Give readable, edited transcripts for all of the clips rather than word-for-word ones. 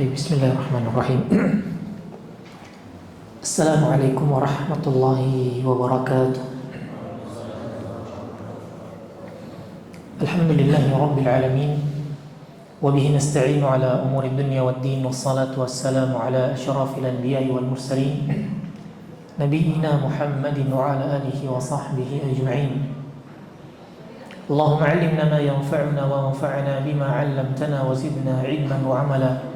Bismillahirrahmanirrahim. Assalamualaikum warahmatullahi wabarakatuh. Alhamdulillahi rabbil alamin. Wabihi nasta'inu ala umuri dunya waddin. Wassalatu wassalamu ala ashrafil anbiya'i wal mursalin, nabiyyina Muhammadin wa ala alihi wa sahbihi ajma'in. Allahumma 'allimna ma yanfa'una wa anfa'na bima 'allamtana wa zidna 'ilman wa 'amala.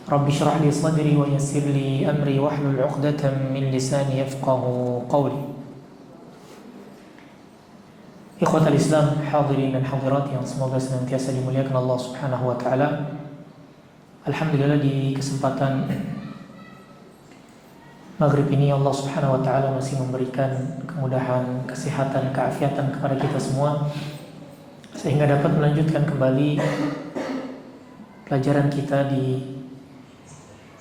Rabbi shrah li sadri wa yassir li amri wahlul 'uqdatam min lisani yafqahu qawli. Ikhwatal Islam, hadirin dan hadirat yang semoga senantiasa dimuliakan Allah Subhanahu wa taala. Alhamdulillah, di kesempatan maghrib ini Allah Subhanahu wa taala masih memberikan kemudahan, kesehatan, keafiatan kepada kita semua sehingga dapat melanjutkan kembali pelajaran kita di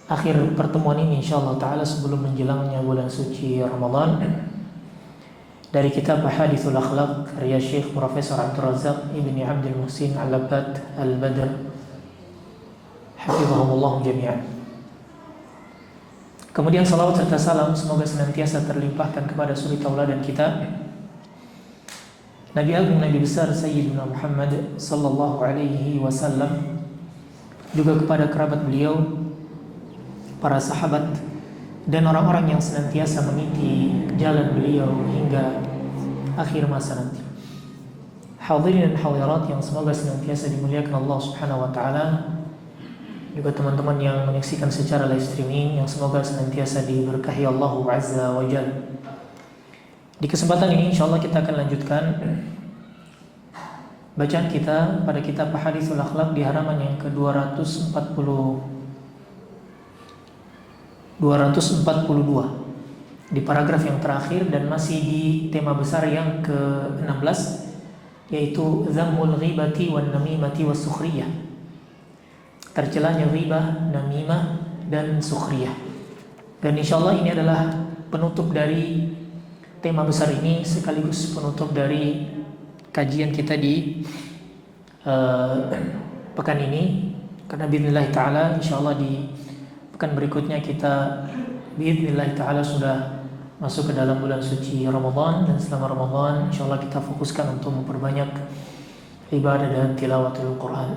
akhir pertemuan ini insyaallah ta'ala sebelum menjelangnya bulan suci Ramadan, dari kitab Ahadithul Akhlaq karya Syekh Profesor Abdul Razak Ibni Abdul Muhsin Al-Abbad Al-Badr hafizahumullah jami'an. Kemudian salawat serta salam semoga senantiasa terlimpahkan kepada suri tauladan kita Nabi Agung, Nabi besar Sayyidina Muhammad sallallahu alaihi wasallam, juga kepada kerabat beliau, para sahabat, dan orang-orang yang senantiasa mengikuti jalan beliau hingga akhir masa nanti. Hadirin dan hadirat yang semoga senantiasa dimuliakan Allah Subhanahu wa taala, juga teman-teman yang menyaksikan secara live streaming yang semoga senantiasa diberkahi Allah Azza wa Jalla. Di kesempatan ini insyaallah kita akan lanjutkan bacaan kita pada kitab Ahadithul Akhlaq di halaman yang ke-242 di paragraf yang terakhir, dan masih di tema besar yang ke-16, yaitu Zammul Ghibati wan Namimati was Sukhriyah, tercelanya ghibah, namimah, dan sukhriyah. Dan insyaallah ini adalah penutup dari tema besar ini sekaligus penutup dari kajian kita di pekan ini, karena biidznillah ta'ala insyaallah di pekan berikutnya kita biidznillah ta'ala sudah masuk ke dalam bulan suci Ramadan, dan selama Ramadan insyaallah kita fokuskan untuk memperbanyak ibadah dan tilawatul Quran.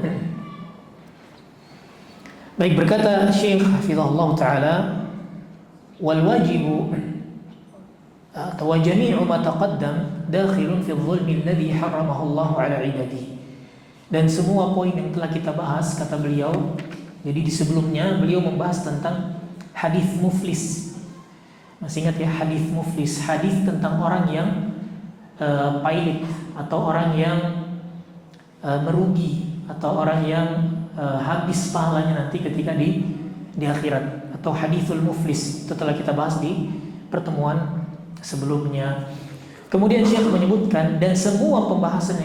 Baik, berkata Syekh hafizahullah ta'ala, wal wajibu wa jami'u ma taqaddam dakhilun fi adh-dhulmi alladhi harramahu Allah 'ala 'ibadihi. Dan semua poin yang telah kita bahas, kata beliau, jadi di sebelumnya beliau membahas tentang hadis muflis. Masih ingat ya, hadis muflis, hadis tentang orang yang pailit, atau orang yang merugi, atau orang yang habis pahalanya nanti ketika di akhirat, atau hadithul muflis. Itu telah kita bahas di pertemuan sebelumnya. Kemudian Syekh menyebutkan, dan semua pembahasan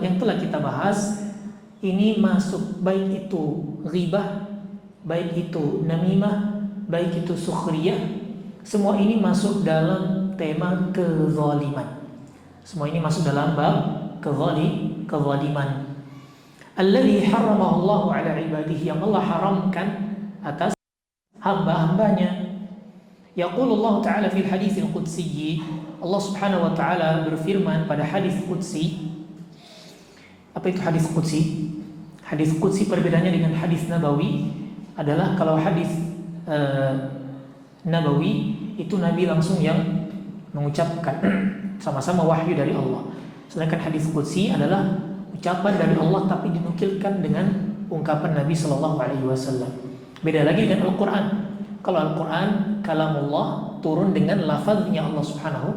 yang telah kita bahas ini masuk, baik itu ghibah, baik itu namimah, baik itu sukhriyah, semua ini masuk dalam tema kezaliman. Semua ini masuk dalam bab kezaliman. Alladhi harramahu Allah 'ala ibadihi, yang Allah haramkan atas hamba-hambanya. Yaqulu Allah Ta'ala fil haditsil qudsi, Allah Subhanahu wa taala berfirman pada hadis qudsi. Apa itu hadis qudsi? Hadis qudsi perbedaannya dengan hadis nabawi adalah, kalau hadis nabawi itu Nabi langsung yang mengucapkan, sama-sama wahyu dari Allah. Sedangkan hadis qudsi adalah ucapan dari Allah tapi dinukilkan dengan ungkapan Nabi sallallahu alaihi wasallam. Beda lagi dengan Al-Qur'an. Kalau Al-Qur'an kalamullah, turun dengan lafaznya Allah Subhanahu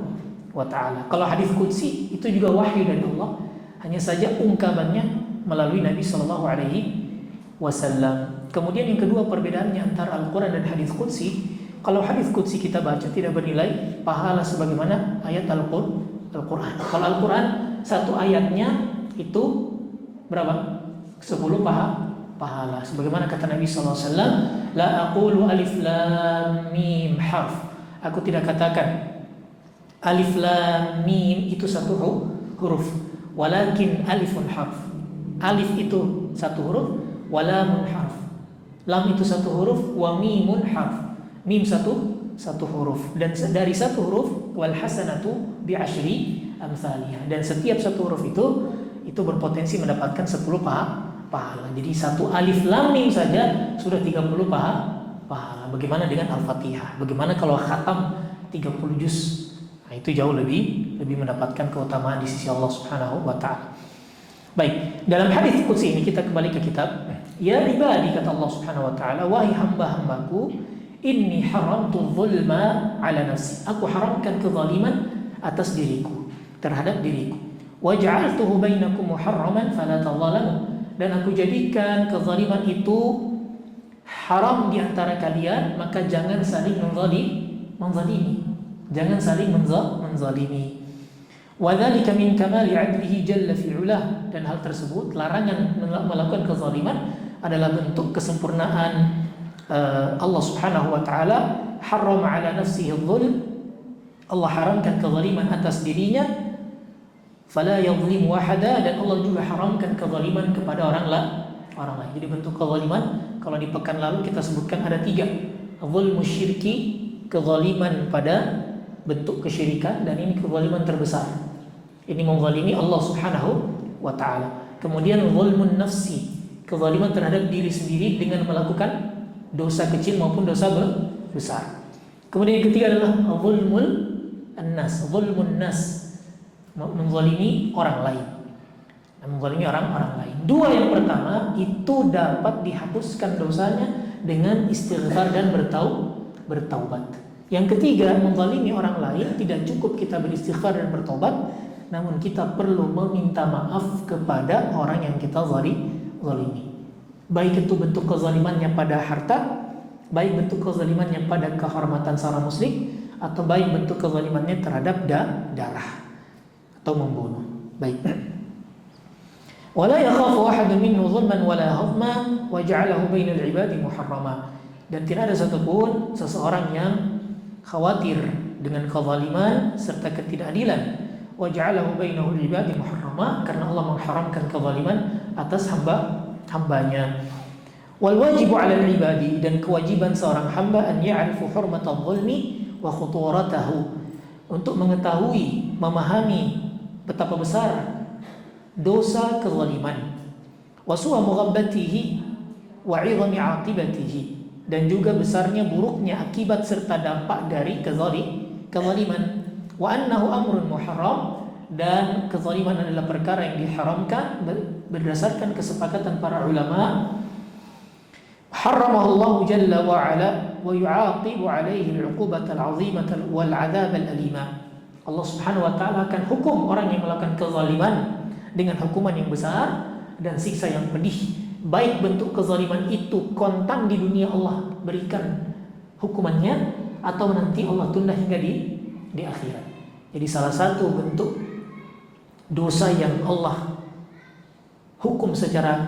wa taala. Kalau hadis qudsi itu juga wahyu dari Allah, hanya saja ungkapannya melalui Nabi sallallahu alaihi wasallam. Kemudian yang kedua perbedaannya antara Al-Qur'an dan hadis qudsi, kalau hadis qudsi kita baca tidak bernilai pahala sebagaimana ayat Al-Qur'an. Kalau Al-Qur'an satu ayatnya itu berapa? 10 pahala. Sebagaimana kata Nabi sallallahu alaihi wasallam, la aqulu alif lam mim harf. Aku tidak katakan alif lam mim itu satu huruf, walakin alifun harf. Alif itu satu huruf, wa lamun harf. Lam itu satu huruf, wa mimun harf. Mim satu huruf, dan dari satu huruf wal hasanatu bi asyri amsalihah, dan setiap satu huruf itu berpotensi mendapatkan 10 pahala. Jadi satu alif lam mim saja sudah 30 pahala. Bagaimana dengan Al-Fatihah? Bagaimana kalau khatam 30 juz? Nah, itu jauh lebih mendapatkan keutamaan di sisi Allah Subhanahu wa taala. Baik, dalam hadis qudsi ini kita kembali ke kitab. Ya ibadi, kata Allah Subhanahu wa taala, wahai hamba-hambaku, inni haramtu zulma ala nafsi. Aku haramkan kezaliman atas diriku, terhadap diriku. Wa ja'altuhu bainakum muharraman fala tadhalamu. Dan aku jadikan kezaliman itu haram di antara kalian, maka jangan saling menzalimi. Jangan saling menzalimi. Wa dzalika min kamali 'adlihi jalla fi 'ulah, dan hal tersebut, larangan melakukan kezaliman, adalah bentuk kesempurnaan Allah Subhanahu wa taala. Harrama 'ala nafsihi adh-dhulm, Allah haramkan kezaliman atas dirinya. Fala yadhlim wahada, dan Allah juga haramkan kezaliman kepada orang lain. Jadi bentuk kezaliman, kalau di pekan lalu kita sebutkan ada 3. Zulmu syirki, kezaliman pada bentuk kesyirikan, dan ini kezaliman terbesar. Ini menzalimi Allah Subhanahu wa taala. Kemudian zulmun nafsi, kezaliman terhadap diri sendiri dengan melakukan dosa kecil maupun dosa besar. Kemudian yang ketiga adalah zulmun nas, menzalimi orang lain. Menzalimi orang lain. 2 yang pertama itu dapat dihapuskan dosanya dengan istighfar dan bertaubat. Yang ketiga, menzalimi orang lain tidak cukup kita beristighfar dan bertobat, namun kita perlu meminta maaf kepada orang yang kita zalimi. Baik itu bentuk kezalimannya pada harta, baik bentuk kezalimannya pada kehormatan seorang muslim, atau baik bentuk kezalimannya terhadap darah atau membunuh. Baik. Wala yakhafu ahadun minhu zulman wala hadma wa ja'alahu bainal ibadi muharrama. Dan tidak ada satupun seseorang yang khawatir dengan kezaliman serta ketidakadilan. Wa ja'alahu bainal ibadi muharrama, karena Allah mengharamkan kezaliman atas hambanya. Wal wajibu 'alal ibadi, dan kewajiban seorang hamba an ya'rifu hurmatal zulmi wa khuturatahu, untuk mengetahui, memahami betapa besar dosa kezaliman, wa su'a mughabbatihi wa 'idhami 'aqibatihi, dan juga besarnya buruknya akibat serta dampak dari kezaliman. Wa annahu amrun muharram, dan kezaliman adalah perkara yang diharamkan berdasarkan kesepakatan para ulama. Harramahu Allah jalla wa ala wa yu'aqibu 'alaihi al-'uqubata al-'azimata wal 'adzab al-alima. Allah Subhanahu wa taala akan hukum orang yang melakukan kezaliman dengan hukuman yang besar dan siksa yang pedih. Baik bentuk kezaliman itu kontan di dunia Allah berikan hukumannya, atau nanti Allah tunda hingga di akhirat. Jadi salah satu bentuk dosa yang Allah hukum secara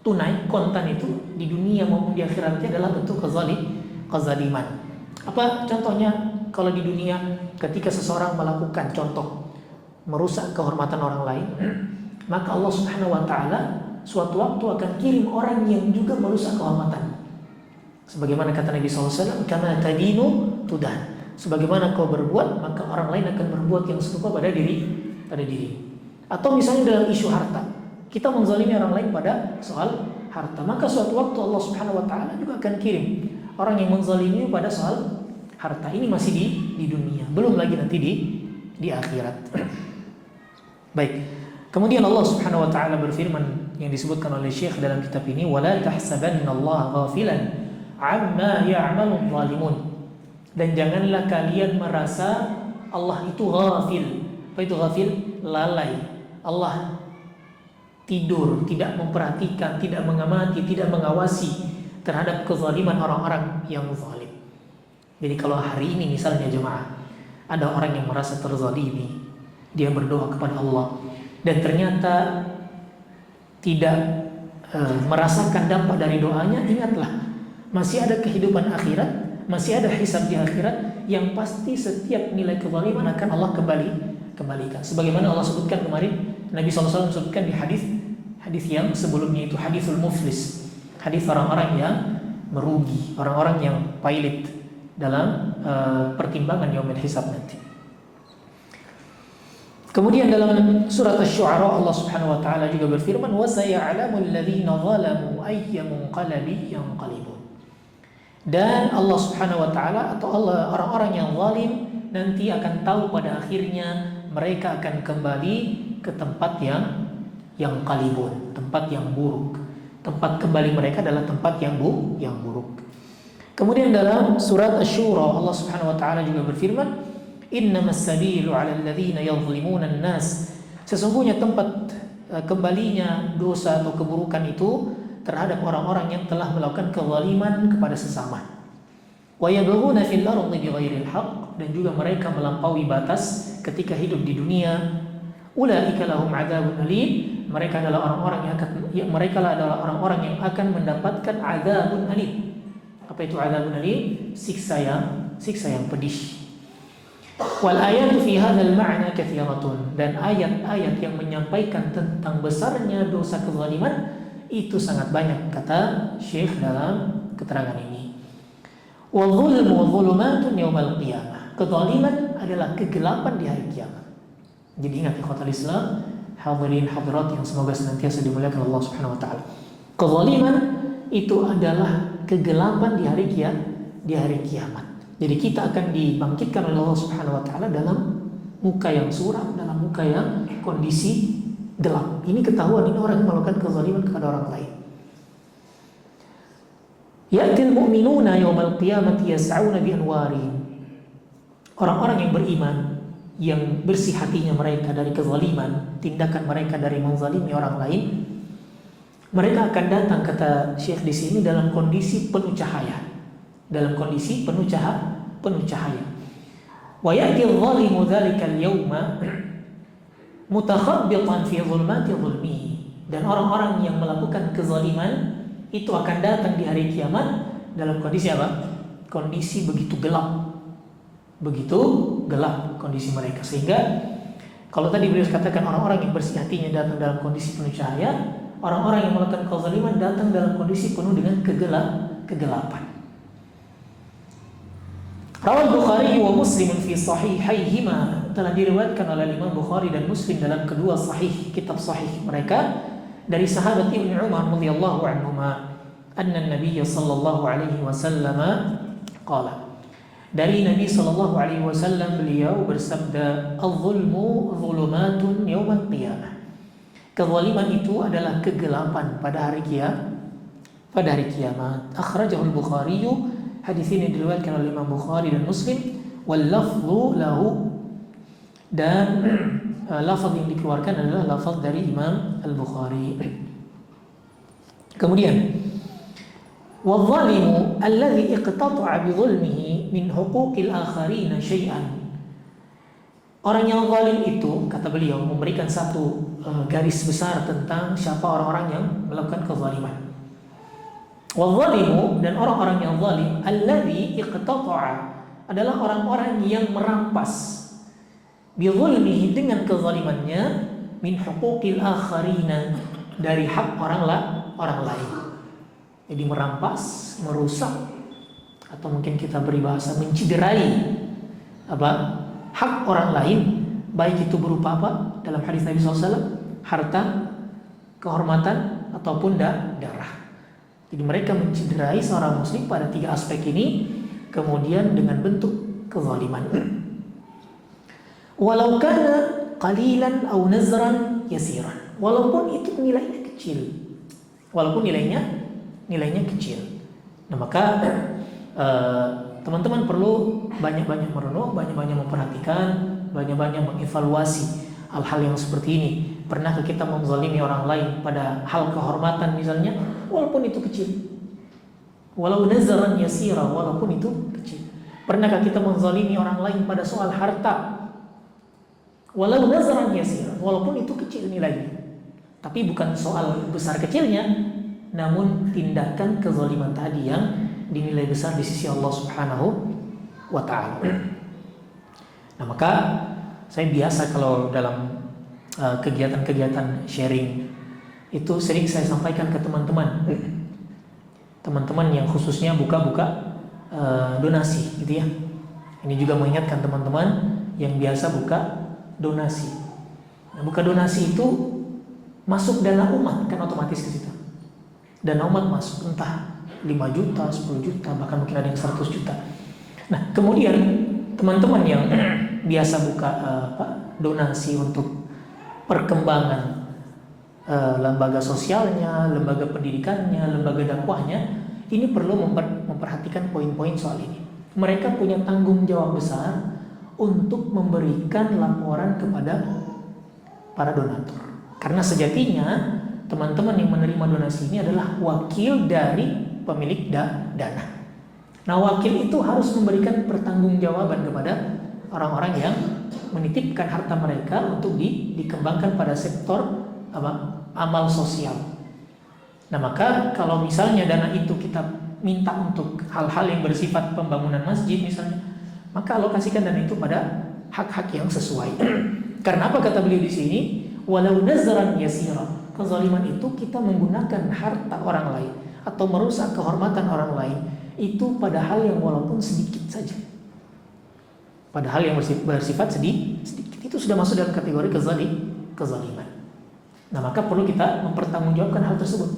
tunai, kontan itu di dunia maupun di akhiratnya adalah bentuk kezaliman. Apa contohnya? Kalau di dunia, ketika seseorang melakukan contoh merusak kehormatan orang lain, maka Allah Subhanahu wa taala suatu waktu akan kirim orang yang juga merusak kehormatan. Sebagaimana kata Nabi SAW, kama tadinu tudan. Sebagaimana kau berbuat, maka orang lain akan berbuat yang serupa pada diri. Atau misalnya dalam isu harta, kita menzalimi orang lain pada soal harta, maka suatu waktu Allah Subhanahu wa taala juga akan kirim orang yang menzalimi pada soal harta. Ini masih di dunia, belum lagi nanti di akhirat. Baik. Kemudian Allah Subhanahu wa taala berfirman yang disebutkan oleh Syekh dalam kitab ini, wala tahsabannallaha ghafilan amma ya'malu dhalimun. Dan janganlah kalian merasa Allah itu ghafil. Apa itu ghafil? Lalai. Allah tidur, tidak memperhatikan, tidak mengamati, tidak mengawasi terhadap kezaliman orang-orang yang zalim. Jadi kalau hari ini misalnya jemaah, ada orang yang merasa terzalimi, dia berdoa kepada Allah dan ternyata tidak merasakan dampak dari doanya, ingatlah masih ada kehidupan akhirat, masih ada hisab di akhirat yang pasti setiap nilai kezaliman akan Allah kembalikan. Sebagaimana Allah sebutkan kemarin, Nabi SAW sebutkan di hadis yang sebelumnya, itu hadisul muflis. hadis orang-orang yang merugi, orang-orang yang pailit dalam pertimbangan yaumil hisab nanti. Kemudian dalam surat Asy-Syu'ara Allah Subhanahu wa taala juga berfirman, "Wa saya'lamu alladziina zalamu ayya munqalabin yanqalibun." Dan Allah Subhanahu wa taala atau Allah orang-orang yang zalim nanti akan tahu pada akhirnya mereka akan kembali ke tempat yang qalibun, tempat yang buruk. Tempat kembali mereka adalah tempat yang buruk. Kemudian dalam surat Asy-Syura Allah Subhanahu wa taala juga berfirman, "Innamas sabilu 'alal ladzina yadhlimuna an-nas." Sesungguhnya tempat kembalinya dosa atau keburukan itu terhadap orang-orang yang telah melakukan kezaliman kepada sesama. Wa yabghuna fil ardi bighairil haqq, dan juga mereka melampaui batas ketika hidup di dunia. Ulaika lahum 'adzabun alim. Mereka adalah orang-orang yang akan mendapatkan 'adzabun alim. Apa itu 'adzabun alim? Siksa yang pedih. Wal ayatu fi hadzal ma'na katsiratun, dan ayat-ayat yang menyampaikan tentang besarnya dosa kezaliman itu sangat banyak, kata Syekh dalam keterangan ini. Wal zulmu dhulumatun yaumal qiyamah. Kezaliman adalah kegelapan di hari kiamat. Jadi ingat ikhwatal Islam, hadirin hadirat yang semoga senantiasa dimuliakan Allah Subhanahu wa taala. Kezaliman itu adalah kegelapan di hari kiamat. Jadi kita akan dibangkitkan oleh Allah Subhanahu wa taala dalam muka yang suram, dalam muka yang kondisi gelap. Ini ketahuan ini orang yang melakukan kezaliman kepada orang lain. Ya'til mu'minuna yawmal qiyamati yas'auna bi anwarihim. Orang-orang yang beriman, yang bersih hatinya mereka dari kezaliman, tindakan mereka dari menzalimi orang lain, mereka akan datang, kata Syekh di sini, dalam kondisi penuh cahaya. Dalam kondisi penuh cahaya. Wa ya'ti adh-dhalimu dzalikal yawma mutakhabbitan fi dhulmati dhulmihi. Dan orang-orang yang melakukan kezaliman itu akan datang di hari kiamat dalam kondisi apa? Kondisi begitu gelap. Begitu gelap kondisi mereka. Sehingga kalau tadi beliau katakan orang-orang yang bersih hatinya datang dalam kondisi penuh cahaya, orang-orang yang melakukan kezaliman datang dalam kondisi penuh dengan kegelapan. Rawal Bukhari wa Muslim fi sahihaihima, telah diriwayatkan oleh Imam Bukhari dan Muslim dalam kedua kitab sahih mereka dari sahabat Ibnu Umar radhiyallahu anhuma, anna Nabi sallallahu alaihi wasallam qala, dari Nabi sallallahu alaihi wasallam beliau bersabda, "Adz-dzulmu dzulumatun yaumal qiyamah." Kezaliman itu adalah kegelapan pada hari kiamat. Akhrajahu al-Bukhari, hadis ini diriwayatkan oleh Imam Bukhari dan Muslim. Wal lafzu lahu, dan lafaz yang dikeluarkan adalah lafaz dari Imam Al-Bukhari. Kemudian wal-zalimu alladhi iqtata'a bi dhulmihi min huquqil akharin syai'an. Orang yang zalim itu, kata beliau, memberikan satu garis besar tentang siapa orang-orang yang melakukan kezaliman. Wal-zalimu, dan orang-orang yang zalim, alladzi iqtata'a, adalah orang-orang yang merampas bi dhulmihi, dengan kezalimannya, min huquqil akharina, dari hak orang lain. Jadi merampas, merusak, atau mungkin kita beri bahasa menciderai hak orang lain, baik itu berupa apa? Dalam hadis Nabi SAW, harta, kehormatan, ataupun darah. Jadi mereka menciderai seorang muslim pada tiga aspek ini, kemudian dengan bentuk kezaliman. Walau kana qalilan aw nazran yasiran, walaupun itu nilainya kecil. Nah, maka teman-teman perlu banyak-banyak merenung, banyak-banyak memperhatikan, banyak-banyak mengevaluasi hal-hal yang seperti ini. Pernahkah kita menzalimi orang lain pada hal kehormatan misalnya, walaupun itu kecil? Walau nazaran yasira, walaupun itu kecil. Pernahkah kita menzalimi orang lain pada soal harta? Walau nazaran yasira, walaupun itu kecil nilainya. Tapi bukan soal besar kecilnya, namun tindakan kezaliman tadi yang dinilai besar di sisi Allah Subhanahu wa ta'ala. Nah, maka saya biasa kalau dalam kegiatan-kegiatan sharing itu sering saya sampaikan ke teman-teman, teman-teman yang khususnya buka donasi gitu ya. Ini juga mengingatkan teman-teman yang biasa buka donasi. Nah, buka donasi itu masuk dana umat kan otomatis ke situ. Dana umat masuk entah 5 juta, 10 juta, bahkan mungkin ada yang 100 juta. Nah, kemudian teman-teman yang biasa buka donasi untuk perkembangan lembaga sosialnya, lembaga pendidikannya, lembaga dakwahnya, ini perlu memperhatikan poin-poin soal ini. Mereka punya tanggung jawab besar untuk memberikan laporan kepada para donatur. Karena sejatinya teman-teman yang menerima donasi ini adalah wakil dari pemilik dana. Nah, wakil itu harus memberikan pertanggungjawaban kepada orang-orang yang menitipkan harta mereka untuk dikembangkan pada sektor amal sosial. Nah, maka kalau misalnya dana itu kita minta untuk hal-hal yang bersifat pembangunan masjid misalnya, maka alokasikan dana itu pada hak-hak yang sesuai. Karena apa kata beliau di sini? Walau nazran yasira. Kezaliman itu kita menggunakan harta orang lain atau merusak kehormatan orang lain itu pada hal yang walaupun sedikit saja. Pada hal yang bersifat sedikit itu sudah masuk dalam kategori kezaliman. Nah, maka perlu kita mempertanggungjawabkan hal tersebut.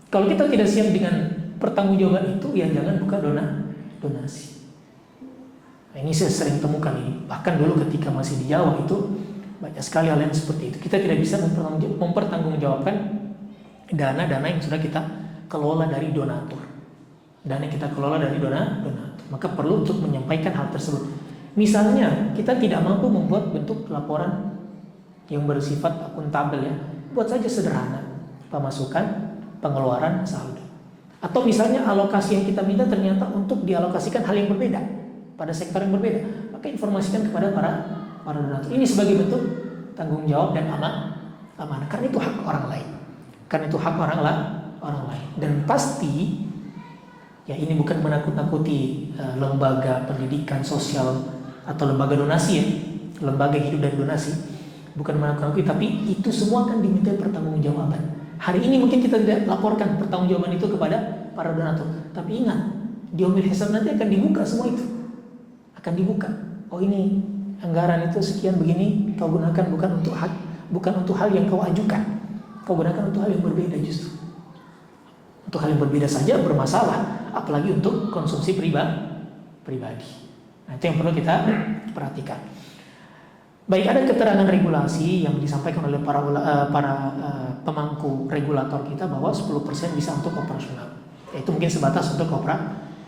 Kalau kita tidak siap dengan pertanggungjawaban itu, ya jangan buka donasi. Nah, ini saya sering temukan ini. Bahkan dulu ketika masih di Jawa itu banyak sekali hal yang seperti itu. Kita tidak bisa mempertanggungjawabkan dana-dana yang sudah kita kelola dari donatur. Dana yang kita kelola dari donatur. Maka perlu untuk menyampaikan hal tersebut. Misalnya kita tidak mampu membuat bentuk laporan yang bersifat akuntabel ya, buat saja sederhana, pemasukan, pengeluaran, saldo. Atau misalnya alokasi yang kita minta ternyata untuk dialokasikan hal yang berbeda pada sektor yang berbeda, maka informasikan kepada para donatur. Ini sebagai bentuk tanggung jawab dan amanah. Karena itu hak orang lain. Orang lain. Dan pasti ya ini bukan menakut-nakuti lembaga pendidikan sosial atau lembaga donasi ya, lembaga hidup dari donasi. Bukan menakut-nakuti, tapi itu semua akan diminta pertanggungjawaban. Hari ini mungkin kita tidak laporkan pertanggungjawaban itu kepada para donatur, tapi ingat, di yaumil hisab nanti akan dibuka semua itu. Akan dibuka. Oh, ini anggaran itu sekian begini kau gunakan bukan untuk hal yang kau ajukan. Kau gunakan untuk hal yang berbeda justru. Untuk hal yang berbeda saja bermasalah, apalagi untuk konsumsi pribadi. Nah, itu yang perlu kita perhatikan. Baik, ada keterangan regulasi yang disampaikan oleh para pemangku regulator kita bahwa 10% bisa untuk operasional. Itu mungkin sebatas untuk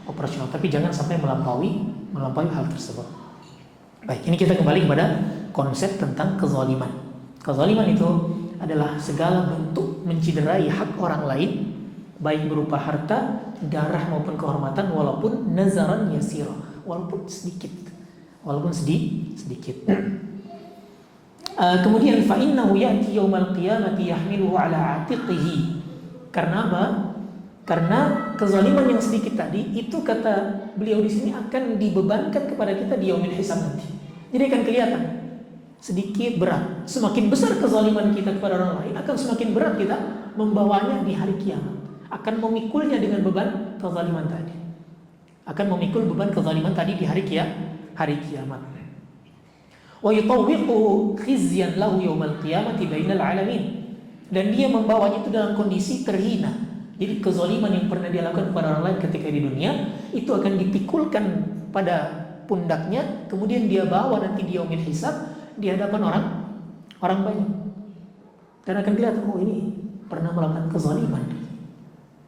operasional, tapi jangan sampai melampaui hal tersebut. Baik, ini kita kembali kepada konsep tentang kezaliman. Kezaliman itu adalah segala bentuk menciderai hak orang lain, baik berupa harta, darah maupun kehormatan, walaupun nazaran yasira, walaupun sedikit. Kemudian fa innahu ya'ti yaumal qiyamati yahmiluhu ala atiqihi. Karena apa? Karena kezaliman yang sedikit tadi itu kata beliau di sini akan dibebankan kepada kita di yaumil hisab nanti. Jadi akan kelihatan sedikit berat. Semakin besar kezaliman kita kepada orang lain, akan semakin berat kita membawanya di hari kiamat. Akan memikulnya dengan beban kezaliman tadi. Di hari kiamat. Wa yutawwiqu khizyan lahu yaumal qiyamati bainal alamin. Dan dia membawanya itu dalam kondisi terhina. Jadi kezaliman yang pernah dia lakukan kepada orang lain ketika di dunia itu akan dipikulkan pada pundaknya, kemudian dia bawa nanti di yaumil hisab di hadapan orang banyak. Dan akan kelihatan, oh ini pernah melakukan kezaliman.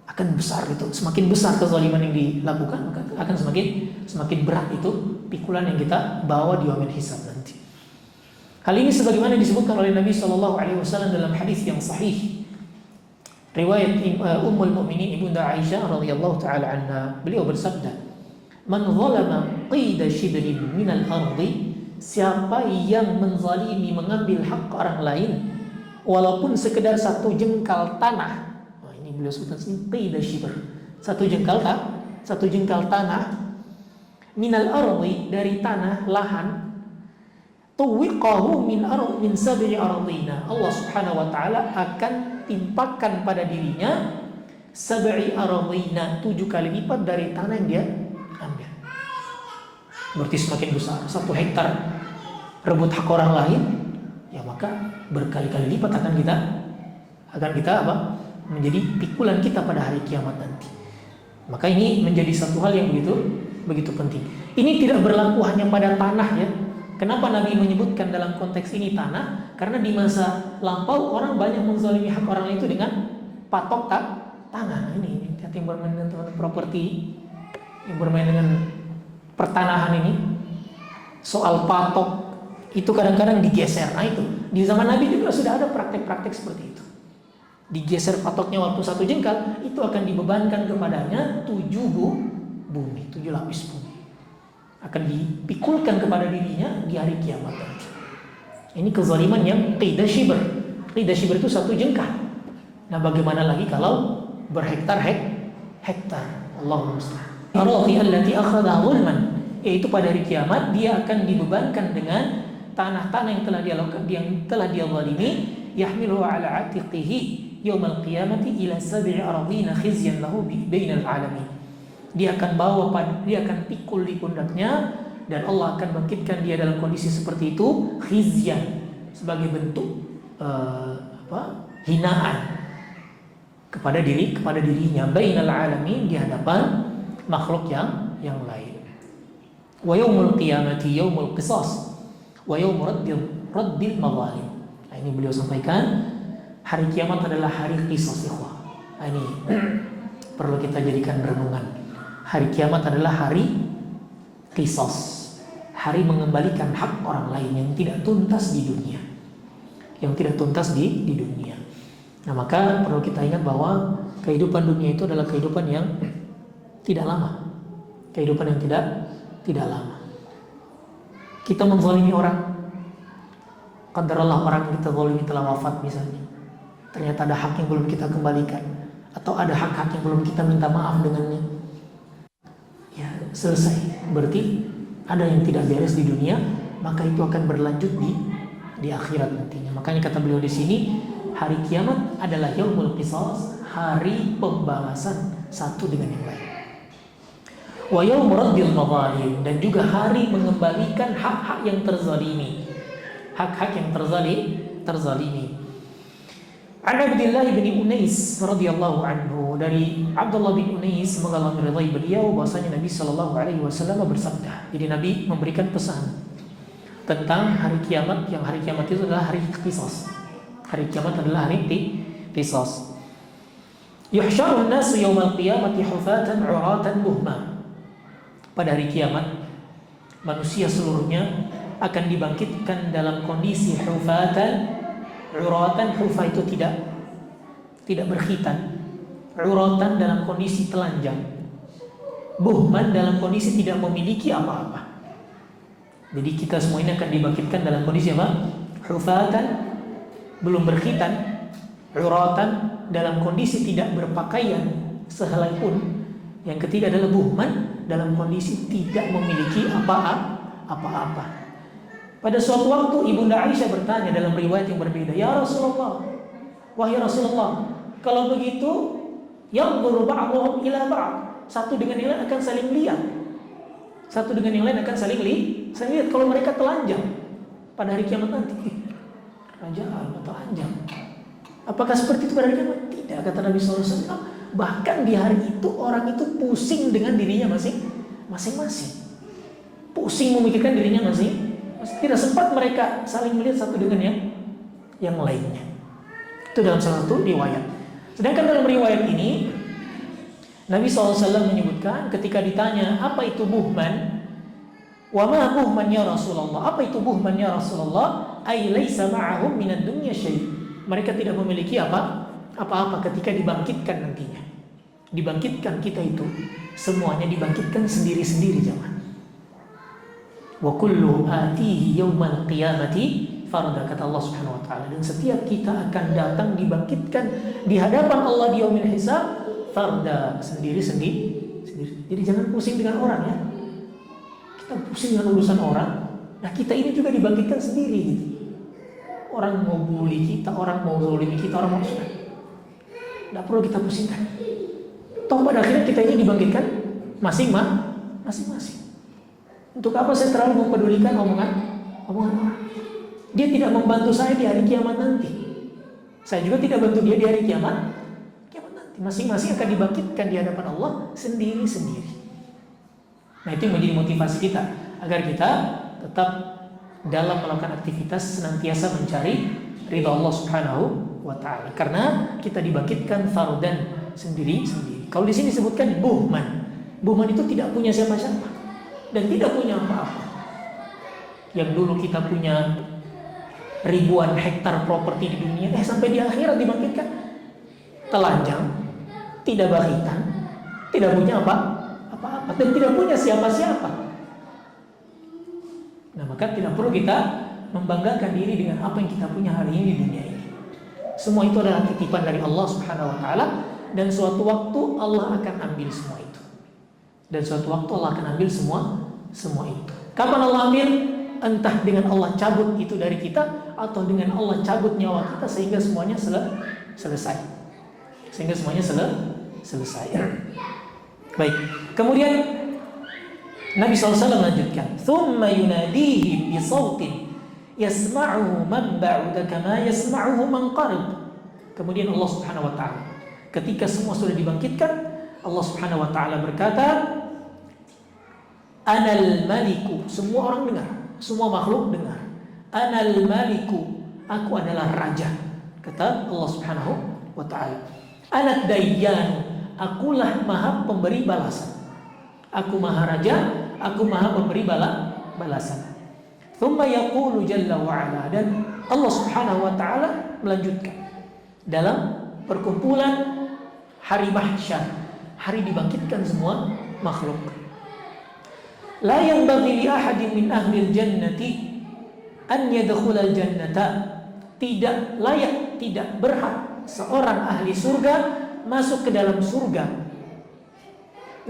Akan besar itu, semakin besar kezaliman yang dilakukan, maka akan semakin berat itu pikulan yang kita bawa di yaumil hisab nanti. Hal ini sebagaimana disebutkan oleh Nabi SAW dalam hadis yang sahih, riwayat Ummul Mukminin Ibunda Aisyah radhiyallahu taala anha. Beliau bersabda, "Man zalama qida shibrin minal ardi," siapa yang menzalimi, mengambil hak orang lain walaupun sekedar satu jengkal tanah. Nah, ini beliau sebutkan sini qida shibr, satu jengkal tanah, minal ardi, dari tanah, lahan, tuwiqahu min sab'i ardina. Allah Subhanahu wa taala akan timpakan pada dirinya sab'i aradina, 7 kali lipat dari tanah yang dia ambil. Berarti semakin besar 1 hektar rebut hak orang lain, ya maka berkali-kali lipat akan kita apa? Menjadi pikulan kita pada hari kiamat nanti. Maka ini menjadi satu hal yang begitu penting. Ini tidak berlaku hanya pada tanah ya. Kenapa Nabi menyebutkan dalam konteks ini tanah? Karena di masa lampau orang banyak menzalimi hak orang lain itu dengan patok tanah. Ini yang bermain dengan teman properti, yang bermain dengan pertanahan ini, soal patok itu kadang-kadang digeser. Nah itu di zaman Nabi juga sudah ada praktek-praktek seperti itu. Digeser patoknya waktu 1 jengkal, itu akan dibebankan kepadanya 7 bumi, 7 lapis bumi. Akan dipikulkan kepada dirinya di hari kiamat nanti. Ini kezaliman yang qidah shibr. Qidah shibr itu 1 jengkal. Nah bagaimana lagi kalau berhektar-hektar? Allahumma musta'an. Arati allati akhadha zulman, yaitu pada hari kiamat dia akan dibebankan dengan tanah-tanah yang telah dia zalimi, yahmilu ala atiqihi yaumal qiyamati ila 7 aradina khizyan lahu bainal alamin. Dia akan pikul di pundaknya dan Allah akan bangkitkan dia dalam kondisi seperti itu, khizyan, sebagai bentuk hinaan kepada dirinya, bainal alamin, di hadapan makhluk yang lain. Wa yaumul qiyamati yaumul qisas wa yaum raddil mazalim. Nah, ini beliau sampaikan hari kiamat adalah hari qisas, ikhwah. Nah, ini perlu kita jadikan renungan. Hari kiamat adalah hari qisas, hari mengembalikan hak orang lain yang tidak tuntas di dunia, di dunia. Nah, maka perlu kita ingat bahwa kehidupan dunia itu adalah kehidupan yang tidak lama, kehidupan yang tidak lama. Kita menzalimi orang, qadarullah orang yang kita zalimi telah wafat misalnya, ternyata ada hak yang belum kita kembalikan, atau ada hak-hak yang belum kita minta maaf dengannya, ya selesai. Berarti ada yang tidak beres di dunia, maka itu akan berlanjut di akhirat nantinya. Makanya kata beliau di sini, hari kiamat adalah yaumul qisas, hari pembalasan satu dengan yang lain. Wa yaum raddil mazalim, dan juga hari mengembalikan hak-hak yang terzalimi, hak-hak yang terzalimi. An Abdullah bin Unais radhiyallahu anhu, dari Abdullah bin Unais, semoga Allah meridai beliau, bahwasanya Nabi sallallahu alaihi wasallam bersabda. Jadi Nabi memberikan pesan tentang hari kiamat, yang hari kiamat itu adalah hari qisas. Hari kiamat adalah hari qisas. Yuhsyarun nasu yaumal qiyamati hufatan 'uratan buhma. Pada hari kiamat manusia seluruhnya akan dibangkitkan dalam kondisi hufatan, uratan. Hufa itu tidak berkhitan, uratan dalam kondisi telanjang, buhman dalam kondisi tidak memiliki apa-apa. Jadi kita semua ini akan dibangkitkan dalam kondisi apa? Hufatan, belum berkhitan, uratan, dalam kondisi tidak berpakaian sehelai pun. Yang ketiga adalah buhman, dalam kondisi tidak memiliki apa-apa. Pada suatu waktu Ibunda Aisyah bertanya dalam riwayat yang berbeda, "Ya Rasulullah, wahai Rasulullah, kalau begitu yanzuru ba'dhum ila ba'd, satu dengan yang lain akan saling lihat. Satu dengan yang lain akan saling lihat kalau mereka telanjang pada hari kiamat nanti." Raja telanjang. Apakah seperti itu pada hari kiamat? Tidak, kata Nabi sallallahu alaihi wasallam. Bahkan di hari itu orang itu pusing dengan dirinya masing-masing. Pusing memikirkan dirinya masing-masing. Tidak sempat mereka saling melihat satu dengan yang lainnya. Itu dalam salah satu riwayat. Sedangkan dalam riwayat ini Nabi SAW menyebutkan ketika ditanya apa itu buhman, wa ma buhman ya Rasulullah, apa itu buhman ya Rasulullah, ay laisa ma'ahum minad dunya syai'. Mereka tidak memiliki apa-apa ketika dibangkitkan nantinya. Dibangkitkan kita itu semuanya dibangkitkan sendiri-sendiri, jemaah. Wa kullu atihi yaumal qiyamati farda, kata Allah Subhanahu wa taala, dan setiap kita akan datang dibangkitkan di hadapan Allah di yaumil hisab farda, sendiri-sendiri. Jadi jangan pusing dengan orang ya. Kita pusing dengan urusan orang. Nah, kita ini juga dibangkitkan sendiri gitu. Orang mau bully kita, orang mau zalimi kita, orang mau tidak perlu kita pusingkan. Toh pada akhirnya kita ini dibangkitkan masing-masing. Untuk apa saya terlalu mempedulikan omongan orang? Dia tidak membantu saya di hari kiamat nanti. Saya juga tidak bantu dia di hari kiamat nanti. Masing-masing akan dibangkitkan di hadapan Allah sendiri-sendiri. Nah, itu yang menjadi motivasi kita agar kita tetap dalam melakukan aktivitas senantiasa mencari ridha Allah Subhanahu wa taala. Karena kita dibangkitkan fardan sendiri-sendiri. Kalau di sini disebutkan buhman. Buhman itu tidak punya siapa-siapa dan tidak punya apa-apa. Yang dulu kita punya ribuan hektar properti di dunia, sampai di akhirat dibangkitkan telanjang, tidak bahitan, tidak punya apa-apa dan tidak punya siapa-siapa. Nah, maka tidak perlu kita membanggakan diri dengan apa yang kita punya hari ini di dunia ini. Semua itu adalah titipan dari Allah Subhanahu wa taala, dan suatu waktu Allah akan ambil semua itu. Dan suatu waktu Allah akan ambil semua itu. Kapan Allah ambil? Entah dengan Allah cabut itu dari kita, atau dengan Allah cabut nyawa kita sehingga semuanya selesai. Sehingga semuanya selesai. Baik. Kemudian Nabi SAW melanjutkan, "Tsumma yunadihim bi sautin yasma'uhu man ba'uda kama yasma'uhu man qarib." Kemudian Allah Subhanahu wa taala, ketika semua sudah dibangkitkan, Allah Subhanahu wa taala berkata, "Anal maliku." Semua orang dengar, semua makhluk dengar. "Anal maliku." Aku adalah raja, kata Allah Subhanahu wa taala. "Anad dayyan." Akulah maha pemberi balasan. Aku maha raja, aku maha pemberi balasan. Thumma yaqulu jalla wa ala, dan Allah Subhanahu wa taala melanjutkan dalam perkumpulan hari mahsyar, hari dibangkitkan semua makhluk. La yanbaghi li ahadin min ahli al-jannati an yadkhulal jannata. Tidak layak, tidak berhak seorang ahli surga masuk ke dalam surga.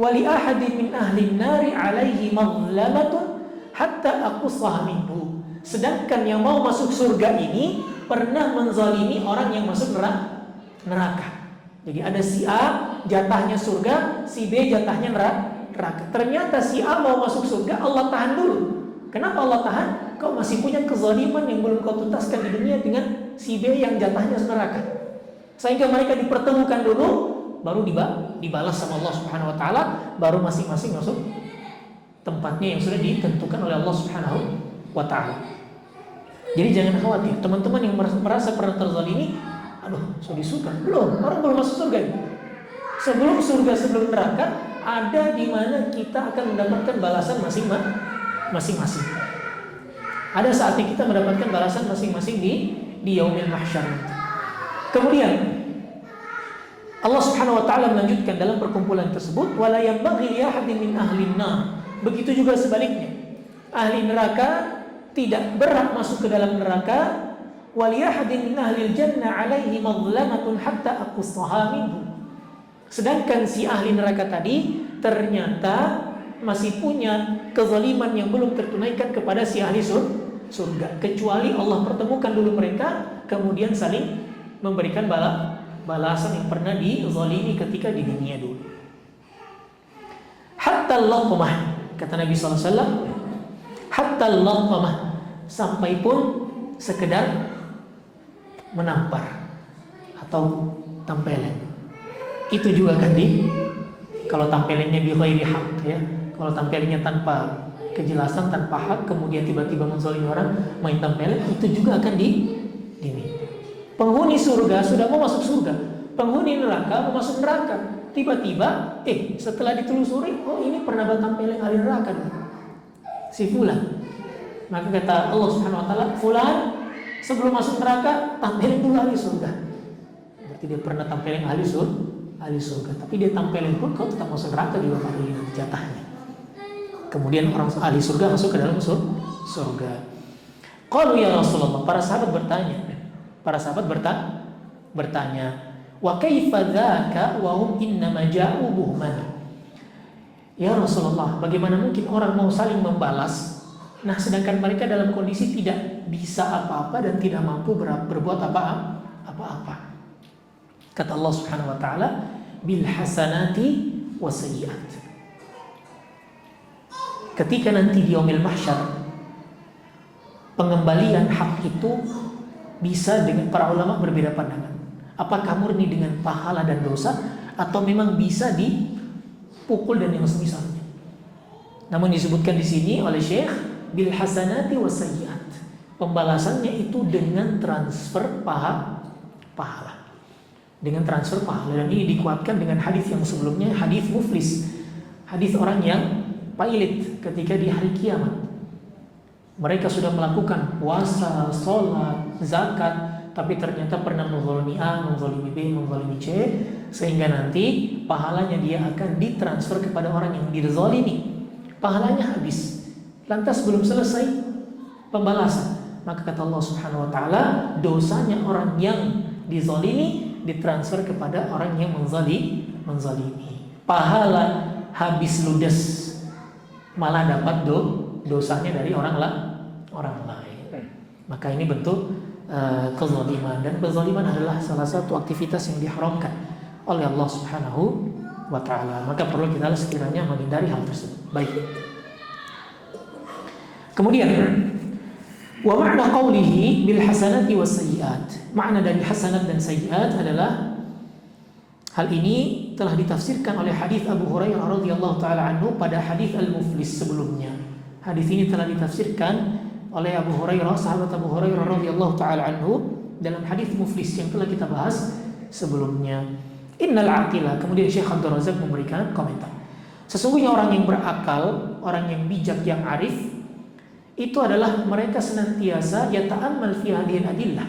Wali ahadin min ahli nari alaihi mazlamatun hatta aqussaha minhu. Sedangkan yang mau masuk surga ini pernah menzalimi orang yang masuk neraka. Jadi ada si A jatahnya surga, si B jatahnya neraka. Ternyata si A mau masuk surga, Allah tahan dulu. Kenapa Allah tahan? Kau masih punya kezaliman yang belum kau tuntaskan di dunia dengan si B yang jatahnya neraka. Sehingga mereka dipertemukan dulu, baru dibalas sama Allah Subhanahu wa taala, baru masing-masing masuk tempatnya yang sudah ditentukan oleh Allah Subhanahu wa taala. Jadi jangan khawatir, teman-teman yang merasa pernah terzalimi, aduh, sudah di surga. Belum, orang belum masuk surga. Sebelum surga, sebelum neraka, ada di mana kita akan mendapatkan balasan masing-masing. Ada saatnya kita mendapatkan balasan masing-masing di yaumil mahsyar. Kemudian Allah Subhanahu wa taala melanjutkan dalam perkumpulan tersebut, wala yanbaghi li ahadin min ahli nar. Begitu juga sebaliknya. Ahli neraka tidak berhak masuk ke dalam neraka. Wali ahadin min ahli jannah alaihi mazlamatun hatta aqussaha minhu. Sedangkan si ahli neraka tadi ternyata masih punya kezaliman yang belum tertunaikan kepada si ahli surga, kecuali Allah pertemukan dulu mereka, kemudian saling memberikan balasan yang pernah dizalimi ketika di dunia dulu. Hatta al-laqmah, kata Nabi SAW, hatta al-laqmah, sampai pun sekedar menampar atau tampelan. Itu juga kan kalau tampelannya bi ghairi haq, ya. Kalau tampelannya tanpa kejelasan, tanpa hak, kemudian tiba-tiba menzalimi orang, main tampelan, itu juga akan ini. Penghuni surga sudah mau masuk surga, penghuni neraka mau masuk neraka. Tiba-tiba, setelah ditelusuri, oh ini pernah bertampeleng ahli neraka, si fulan. Maka kata Allah Subhanahu wa taala, fulan sebelum masuk neraka tampeleng dulu ahli surga. Berarti dia pernah tampeleng ahli surga, tapi dia tampeleng pun kau tetap masuk neraka juga pada jatahnya. Kemudian orang ahli surga masuk ke dalam surga. Qalu ya Rasulullah, para sahabat bertanya, wa kaifa dzaka wa hum innama ja'u buhman. Ya Rasulullah, bagaimana mungkin orang mau saling membalas, nah sedangkan mereka dalam kondisi tidak bisa apa-apa dan tidak mampu berbuat apa-apa. Kata Allah Subhanahu wa taala, bil hasanati wasayyi'at. Ketika nanti di yaumil mahsyar, pengembalian hak itu bisa dengan para ulama berbeda pandangan. Apakah murni dengan pahala dan dosa atau memang bisa dipukul dan yang semisalnya. Namun disebutkan di sini oleh Syekh bil hasanati wasayyi'at. Pembalasannya itu dengan transfer pahala. Dengan transfer pahala, dan ini dikuatkan dengan hadis yang sebelumnya, hadis muflis. Hadis orang yang pailit ketika di hari kiamat. Mereka sudah melakukan puasa, sholat, zakat, tapi ternyata pernah menzalimi A, menzalimi B, menzalimi C, sehingga nanti pahalanya dia akan ditransfer kepada orang yang dizalimi. Pahalanya habis. Lantas belum selesai pembalasan. Maka kata Allah Subhanahu wa taala, dosanya orang yang dizalimi ditransfer kepada orang yang menzalimi. Pahala habis ludes, malah dapat dosanya dari orang lain. Maka ini bentuk kezaliman, dan kezaliman adalah salah satu aktivitas yang diharamkan oleh Allah Subhanahu wa taala. Maka perlu kita sekiranya menghindari hal tersebut. Baik. Kemudian wa ma'na qawlihi bil hasanati was sayyi'at. Makna dari hasanat dan sayyi'at adalah, hal ini telah ditafsirkan oleh hadis Abu Hurairah radhiyallahu taala anhu pada hadis al-muflis sebelumnya. Hadis ini telah ditafsirkan oleh Abu Hurairah, sahabat Abu Hurairah radhiyallahu taala anhu, dalam hadis muflis yang telah kita bahas sebelumnya. Innal aqila, kemudian Syekh Abdul Razak memberikan komentar. Sesungguhnya orang yang berakal, orang yang bijak, yang arif, itu adalah mereka senantiasa yata'ammal fi hadhil adillah,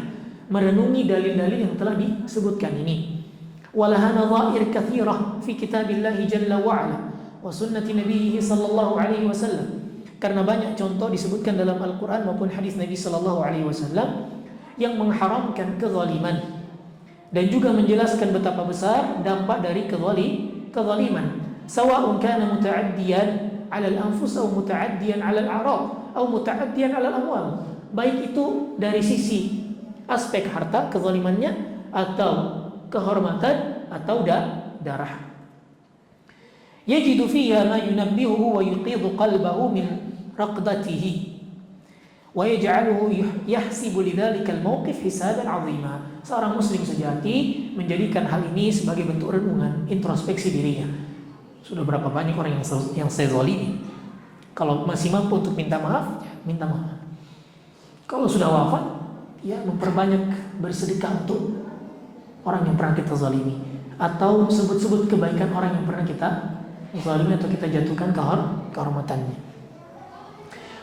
merenungi dalil-dalil yang telah disebutkan ini. Walaha nadha'ir katsirah fi kitabillah jalla wa ala wa sunnati nabiyhi sallallahu alaihi wasallam. Karena banyak contoh disebutkan dalam Al-Qur'an maupun hadis Nabi sallallahu alaihi wasallam yang mengharamkan kezaliman dan juga menjelaskan betapa besar dampak dari kezaliman. Sawa'un kana muta'addiyan 'ala al-anfus aw muta'addiyan 'ala al-a'rad aw muta'addiyan 'ala al-amwal. Baik itu dari sisi aspek harta kezalimannya, atau kehormatan, atau darah. Yajidu fiha ma yunabbihuhu wa yuqidhu qalbahu min raqdatihi wa yaj'aluhu yahsibu lidzalika al-mawqif hisaban 'azima. Seorang muslim sejati menjadikan hal ini sebagai bentuk renungan, introspeksi dirinya. Sudah berapa banyak orang yang saya zalimi? Kalau masih mampu untuk minta maaf, ya minta maaf. Kalau sudah wafat, ya memperbanyak bersedekah untuk orang yang pernah kita zalimi, atau sebut-sebut kebaikan orang yang pernah kita zalimi atau kita jatuhkan kehormatannya.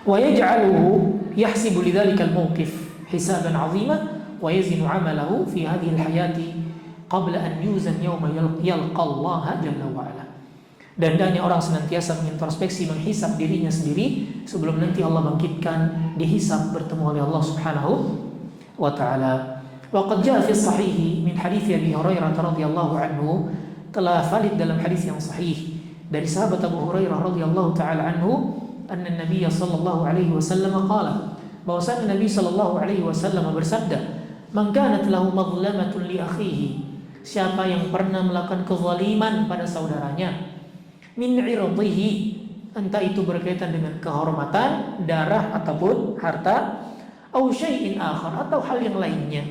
Wa yaj'aluhu yahsibu lidzalika al-mawqif hisaban 'azima wa yazinu 'amalahu fi hadhihi al-hayati qabla an yuzan yawma yalqa Allah jalla wa ala. Dan hendaknya orang senantiasa mengintrospeksi, menghisap dirinya sendiri sebelum nanti Allah bangkitkan, dihisap, bertemu oleh Allah Subhanahu wa taala. Wa qad jaa fi sahih min hadits Abi Hurairah radhiyallahu anhu, telah valid dalam hadis yang sahih dari sahabat Abu Hurairah radhiyallahu taala anhu, anna Nabi sallallahu alaihi wasallam qala, bahwasanya Nabi sallallahu alaihi wasallam bersabda, man kanat lahu madlamatun li akhihi, siapa yang pernah melakukan kezaliman pada saudaranya, min irdhihi, entah itu berkaitan dengan kehormatan, darah ataupun harta, au syai'in akhar, atau hal yang lainnya,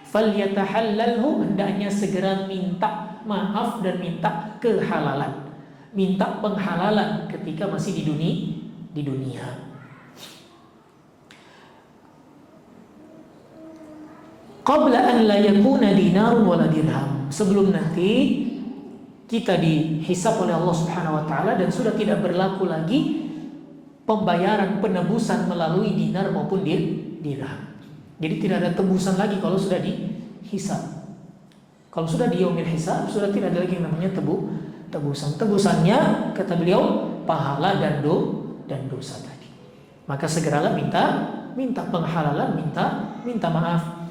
falyatahallalhu, hendaknya segera minta maaf dan minta kehalalan, minta penghalalan ketika masih di dunia. Qabla an la yakuna dinarun wala dirham, sebelum nanti kita dihisab oleh Allah Subhanahu wa taala dan sudah tidak berlaku lagi pembayaran penebusan melalui dinar maupun dirham. Jadi tidak ada tebusan lagi kalau sudah dihisab. Kalau sudah di yaumil hisab, sudah tidak ada lagi yang namanya tebusan. Tebusannya, kata beliau, pahala dan dosa tadi. Maka segeralah minta penghalalan, minta maaf.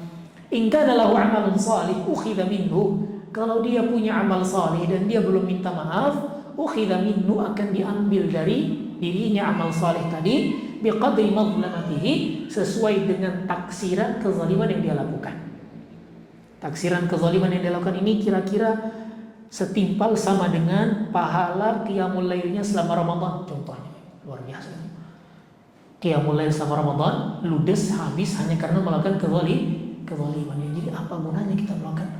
In kana lahu 'amalun shalih ukhidha minhu, kalau dia punya amal saleh dan dia belum minta maaf, ukhidha minhu, akan diambil dari dirinya amal saleh tadi, biqadri mazlamatihi, sesuai dengan taksiran kezaliman yang dia lakukan. Taksiran kezaliman yang dia lakukan ini kira-kira setimpal sama dengan pahala qiyamul lailnya selama Ramadan contohnya. Luar biasa. Qiyamul lail selama Ramadan ludes habis hanya karena melakukan kezaliman. Jadi apa gunanya kita melakukan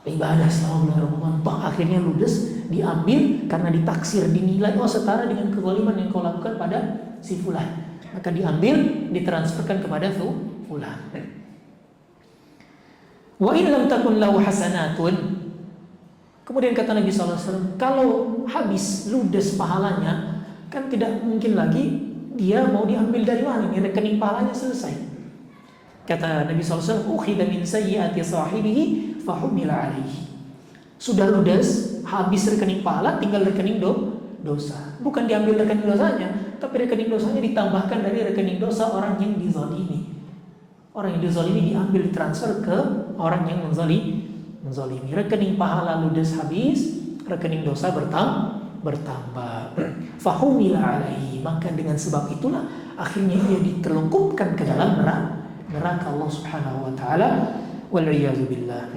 ibadah selama bulan Ramadan? Toh akhirnya ludes diambil karena ditaksir, dinilai setara dengan kezaliman yang kau lakukan pada si fulan. Maka diambil, ditransferkan kepada fulan. Wa in lam takun lahu hasanatun. Kemudian kata Nabi SAW, kalau habis ludes pahalanya, kan tidak mungkin lagi dia mau diambil dari mana? Ini rekening pahalanya selesai. Kata Nabi SAW, ukhidha min sayyiati sahibihi fahumila alaihi. Sudah ludes, habis rekening pahala, tinggal rekening dosa. Bukan diambil rekening dosanya, tapi rekening dosanya ditambahkan dari rekening dosa orang yang dizalimi. Orang yang dizalimi diambil, ditransfer ke orang yang menzalimi. Rekening pahala ludes habis, rekening dosa bertambah. Fahumila alaihi, maka dengan sebab itulah akhirnya ia ditelungkupkan ke dalam neraka Allah Subhanahu wa taala. Wal iyadu billah.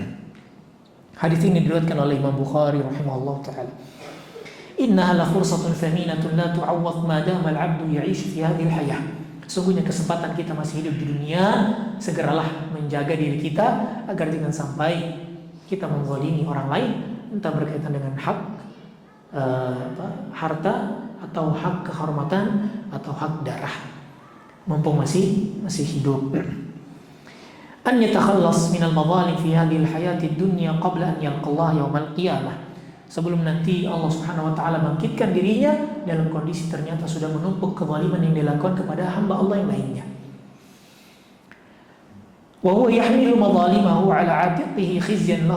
Hadis ini diriwayatkan oleh Imam Bukhari rahimahullah taala. Innaha la fursatun thaminatun la tu'awwad ma dama al-'abdu ya'ishu fi hadhihi al-hayah. Sungguhnya kesempatan kita masih hidup di dunia, segeralah menjaga diri kita agar jangan sampai kita menzalimi orang lain, entah berkaitan dengan hak harta atau hak kehormatan atau hak darah. Mumpung masih hidup. An yatakhallas min al-madhalim fi hadhihi al-hayati ad-dunya qabla an yalqa Allah yawm al-qiyamah. Sebelum nanti Allah Subhanahu wa taala bangkitkan dirinya dalam kondisi ternyata sudah menumpuk kezaliman yang dilakukan kepada hamba Allah yang lainnya. Wa huwa yahmilu madhalimahu ala 'atiqihi khizyan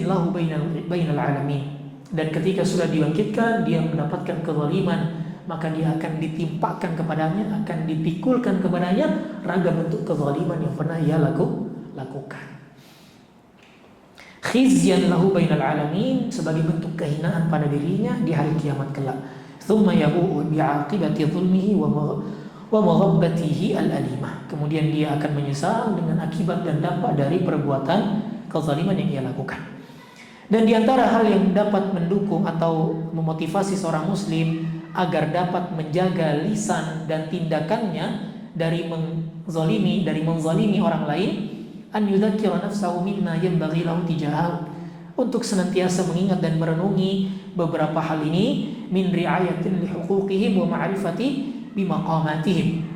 lahu bainal alamin. Dan ketika sudah dibangkitkan dia mendapatkan kezaliman, maka dia akan ditimpakan kepadanya, akan dipikulkan kepadanya ragam bentuk kezaliman yang pernah ia lakukan. Khizyan lahu bainal alamin, sebagai bentuk kehinaan pada dirinya di hari kiamat kelak. Thumma yabu'u bi'aqibati dhulmihi wa maghabbatihi al-alimah. Kemudian dia akan menyesal dengan akibat dan dampak dari perbuatan kezaliman yang ia lakukan. Dan di antara hal yang dapat mendukung atau memotivasi seorang muslim agar dapat menjaga lisan dan tindakannya dari menzalimi orang lain, an yudzakkira nafsahu mimma yanbaghi lahu tijahahu, untuk senantiasa mengingat dan merenungi beberapa hal ini, min ri'ayatin li huquqihim wa ma'rifati bimaqamatihim,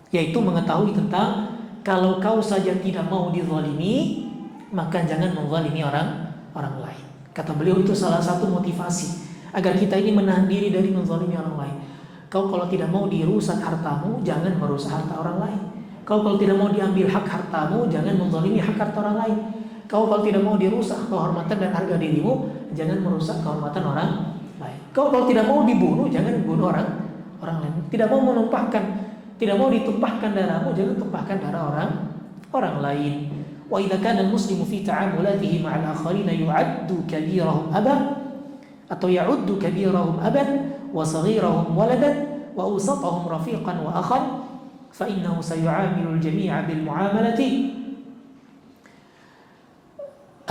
yaitu mengetahui tentang kalau kau saja tidak mau dizalimi, maka jangan menzalimi orang lain. Kata beliau itu salah satu motivasi agar kita ini menahan diri dari menzalimi orang lain. Kau kalau tidak mau dirusak hartamu, jangan merusak harta orang lain. Kau kalau tidak mau diambil hak hartamu, jangan menzalimi hak harta orang lain. Kau kalau tidak mau dirusak kehormatan dan harga dirimu, jangan merusak kehormatan orang lain. Kau kalau tidak mau dibunuh, jangan bunuh orang lain. Tidak mau tidak mau ditumpahkan darahmu, jangan tumpahkan darah orang lain. Wa idza kana al-muslimu fi ta'amulatihi ma'al akharina yu'addu kabirahum aban atau ya'uddu kabirahum aban wa saghirahum waladan wa awsatahum rafiqan wa akhan fa innahu sayu'amilu al-jami'a bil mu'amalati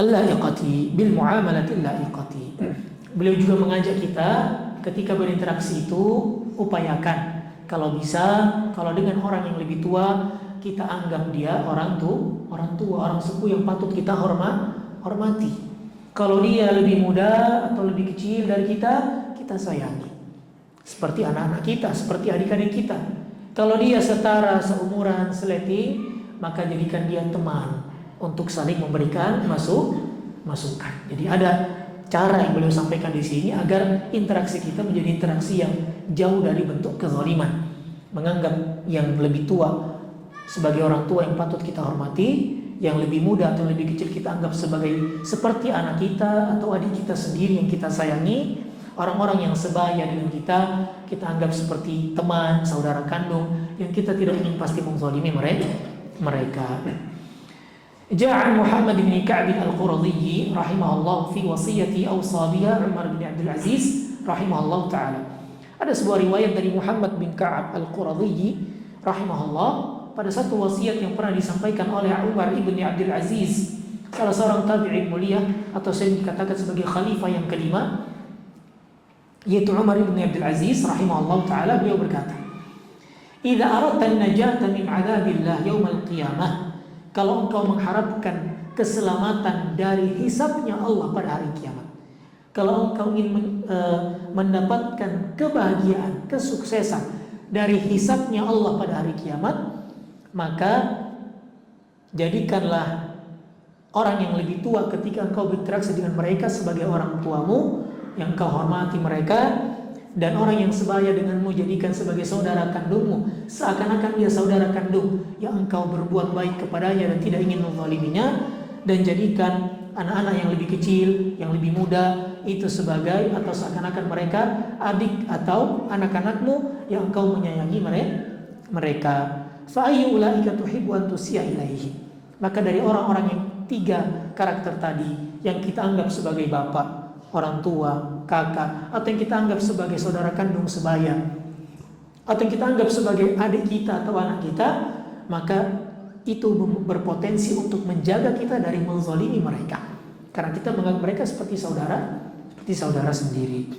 al-la'iqati bil mu'amalati al-la'iqati. Beliau juga mengajak kita ketika berinteraksi itu, upayakan kalau bisa, kalau dengan orang yang lebih tua, kita anggap dia orang tua, orang sepuh yang patut kita hormati. Kalau dia lebih muda atau lebih kecil dari kita sayangi. Seperti anak-anak kita, seperti adik-adik kita. Kalau dia setara, seumuran, seleting, maka jadikan dia teman untuk saling memberikan masukan. Jadi ada cara yang beliau sampaikan di sini agar interaksi kita menjadi interaksi yang jauh dari bentuk kezaliman. Menganggap yang lebih tua sebagai orang tua yang patut kita hormati, yang lebih muda atau lebih kecil kita anggap seperti anak kita atau adik kita sendiri yang kita sayangi. Orang-orang yang sebaya dengan kita anggap seperti teman, saudara kandung yang kita tidak ingin pasti menzalimi mereka. Ja'an Muhammad bin Ka'b al-Quradhi rahimahullah fi wasiyati awsa biha Umar bin Abdul Aziz rahimahullah ta'ala. Ada sebuah riwayat dari Muhammad bin Ka'b al-Quradhi rahimahullah pada satu wasiat yang pernah disampaikan oleh Umar ibn Abdul Aziz salah seorang tabi'in mulia atau sering dikatakan sebagai khalifah yang kelima, yaitu Umar bin Abdul Aziz rahimahullah taala. Beliau berkata, "Idza aradta an-najata min 'adzabillah yaumil qiyamah," kalau engkau mengharapkan keselamatan dari hisabnya Allah pada hari kiamat, kalau engkau ingin mendapatkan kebahagiaan, kesuksesan dari hisabnya Allah pada hari kiamat, maka jadikanlah orang yang lebih tua ketika engkau berinteraksi dengan mereka sebagai orang tuamu yang engkau hormati mereka, dan orang yang sebaya denganmu jadikan sebagai saudara kandungmu, seakan-akan dia saudara kandung yang engkau berbuat baik kepadanya dan tidak ingin menzaliminya, dan jadikan anak-anak yang lebih kecil, yang lebih muda itu sebagai atau seakan-akan mereka adik atau anak-anakmu yang engkau menyayangi mereka. Fa ayyu ulaika tuhibbu an tusiya ilaihi. Maka dari orang-orang yang 3 karakter tadi yang kita anggap sebagai bapak, orang tua, kakak, atau yang kita anggap sebagai saudara kandung sebaya, atau yang kita anggap sebagai adik kita atau anak kita, maka itu berpotensi untuk menjaga kita dari menzalimi mereka, karena kita menganggap mereka seperti saudara sendiri.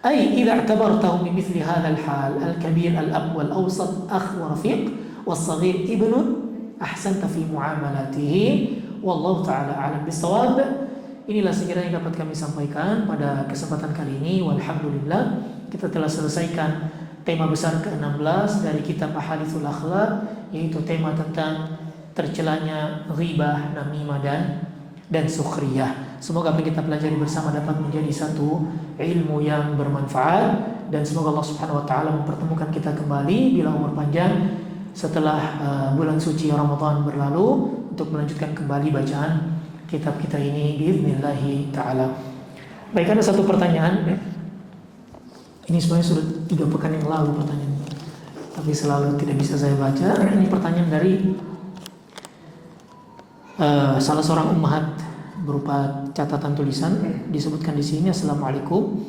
Ay idza i'tabartahu min mithli hadha al-hal al-kabir al-ab wal-awsat akh wa rafiq was-saghir ibnun ahsanta fi muamalatihi wallahu ta'ala a'lam bis-shawab. Inilah sekiranya yang dapat kami sampaikan pada kesempatan kali ini. Walhamdulillah, kita telah selesaikan tema besar ke-16 dari kitab Ahaditsul Akhlaq, yaitu tema tentang tercelanya ghibah, namimah dan sukhriyah. Semoga apa yang kita pelajari bersama dapat menjadi satu ilmu yang bermanfaat, dan semoga Allah Subhanahu wa taala mempertemukan kita kembali bila umur panjang setelah bulan suci Ramadan berlalu untuk melanjutkan kembali bacaan kitab kita ini biiznillah taala. Baik, ada satu pertanyaan. Ini sebenarnya sudah 3 pekan yang lalu pertanyaan, tapi selalu tidak bisa saya baca. Ini pertanyaan dari salah seorang ummahat berupa catatan tulisan. Disebutkan di sini, Assalamualaikum.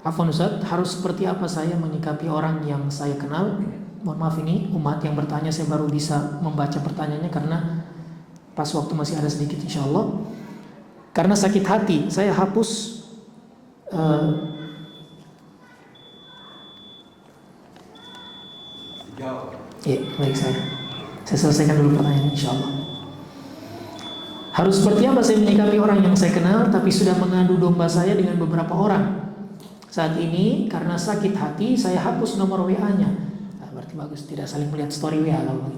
Afwan Ustaz, harus seperti apa saya menyikapi orang yang saya kenal? Mohon maaf, ini ummahat yang bertanya, saya baru bisa membaca pertanyaannya karena pas waktu masih ada sedikit insyaallah. Karena sakit hati, saya hapus ya, baik, saya selesaikan dulu pertanyaan insyaallah. Harus seperti apa saya menyikapi orang yang saya kenal tapi sudah mengadu domba saya dengan beberapa orang? Saat ini karena sakit hati saya hapus nomor WA-nya. Nah, berarti bagus, tidak saling melihat story WA lalu.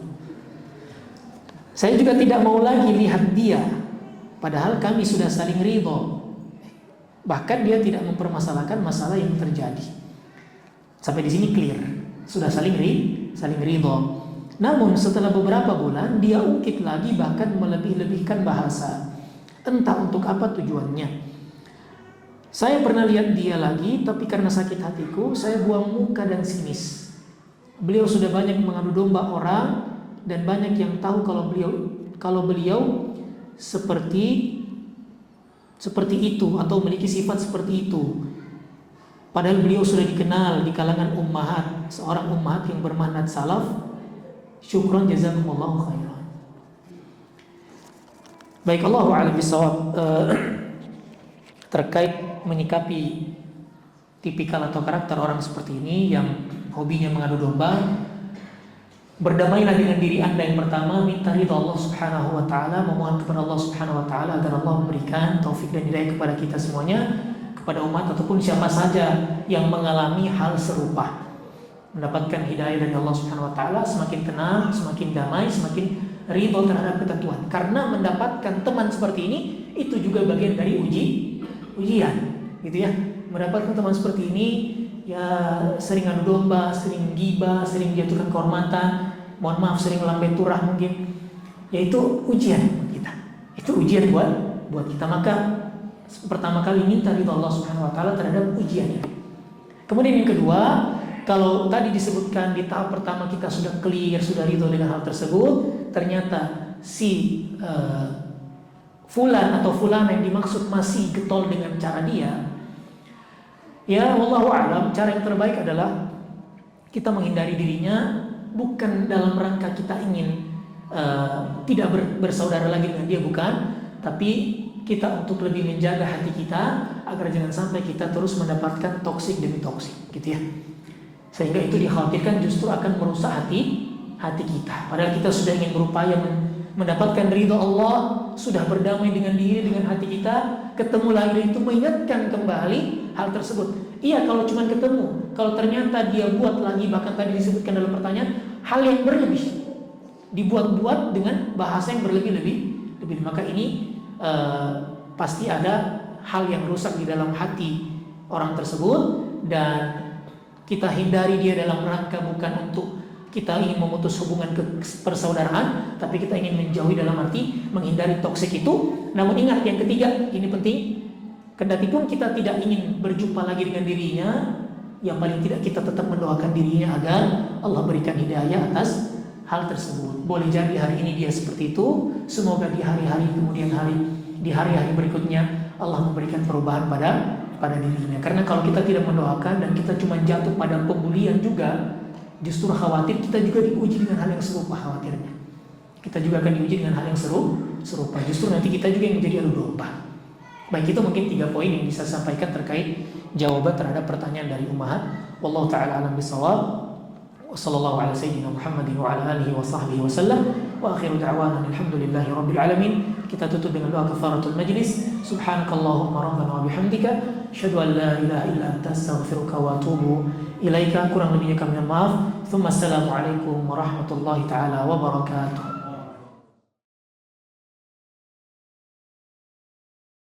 Saya juga tidak mau lagi lihat dia, padahal kami sudah saling ridho. Bahkan dia tidak mempermasalahkan masalah yang terjadi. Sampai di sini clear, sudah saling ridho. Namun setelah beberapa bulan dia ungkit lagi, bahkan melebih-lebihkan bahasa. Entah untuk apa tujuannya. Saya pernah lihat dia lagi, tapi karena sakit hatiku saya buang muka dan sinis. Beliau sudah banyak mengadu domba orang dan banyak yang tahu kalau beliau seperti itu atau memiliki sifat seperti itu. Padahal beliau sudah dikenal di kalangan ummahat, seorang ummahat yang bermanhaj salaf. Syukran jazakumullahu khairan. Baik, Allahu a'lam bishawab. Terkait menyikapi tipikal atau karakter orang seperti ini yang hobinya mengadu domba, berdamailah dengan diri Anda yang pertama, minta ridha Allah Subhanahu wa taala, memohon kepada Allah Subhanahu wa taala agar Allah memberikan taufik dan hidayah kepada kita semuanya, kepada umat ataupun siapa saja yang mengalami hal serupa. Mendapatkan hidayah dari Allah Subhanahu wa taala, semakin tenang, semakin damai, semakin ridha terhadap ketentuan. Karena mendapatkan teman seperti ini itu juga bagian dari ujian, gitu ya. Mendapatkan teman seperti ini ya sering adu domba, sering gibah, sering jatuhkan kehormatan, mohon maaf sering lambe turah mungkin. Ya itu ujian buat kita. Itu ujian buat kita. Maka pertama kali minta ridha Allah Subhanahu wa taala terhadap ujiannya. Kemudian yang kedua, kalau tadi disebutkan di tahap pertama kita sudah clear, sudah ridho dengan hal tersebut, ternyata si fulan atau fulana yang dimaksud masih getol dengan cara dia, ya wallahu a'lam, cara yang terbaik adalah kita menghindari dirinya, bukan dalam rangka kita ingin tidak bersaudara lagi dengan dia, bukan, tapi kita untuk lebih menjaga hati kita agar jangan sampai kita terus mendapatkan toksik demi toksik, gitu ya. Sehingga itu dikhawatirkan justru akan merusak hati kita. Padahal kita sudah ingin berupaya mendapatkan ridho Allah, sudah berdamai dengan diri, dengan hati kita, ketemu lagi itu mengingatkan kembali hal tersebut. Iya, kalau cuma ketemu, kalau ternyata dia buat lagi, bahkan tadi disebutkan dalam pertanyaan, hal yang berlebih, dibuat-buat dengan bahasa yang berlebih-lebih, maka ini pasti ada hal yang rusak di dalam hati orang tersebut, dan kita hindari dia dalam rangka bukan untuk kita ingin memutus hubungan persaudaraan, tapi kita ingin menjauhi dalam arti menghindari toksik itu. Namun ingat, yang ketiga ini penting, kendati pun kita tidak ingin berjumpa lagi dengan dirinya, yang paling tidak kita tetap mendoakan dirinya agar Allah berikan hidayah atas hal tersebut. Boleh jadi hari ini dia seperti itu, semoga di hari-hari kemudian hari, di hari-hari berikutnya Allah memberikan perubahan pada dirinya. Karena kalau kita tidak mendoakan dan kita cuma jatuh pada pembulian juga, justru khawatir kita juga diuji dengan hal yang serupa. Khawatirnya kita juga akan diuji dengan hal yang serupa. Justru nanti kita juga yang menjadi adu domba. Baik, itu mungkin 3 poin yang bisa sampaikan terkait jawaban terhadap pertanyaan dari Ummahat. Wallahu ta'ala alam bisawab. Wassallallahu ala sayyidina Muhammadin wa ala alihi wa sahbihi wa sallam. Wa akhiru da'wana alhamdulillahi rabbil alamin. Kita tutup dengan doa kafaratul majlis. Subhanakallahumma rabbana wa bihamdika asyhadu an la ilaha illa anta astaghfiruka wa atubu ilaika. Kurang lebihnya kami mohon maaf. Assalamualaikum warahmatullahi taala wabarakatuh.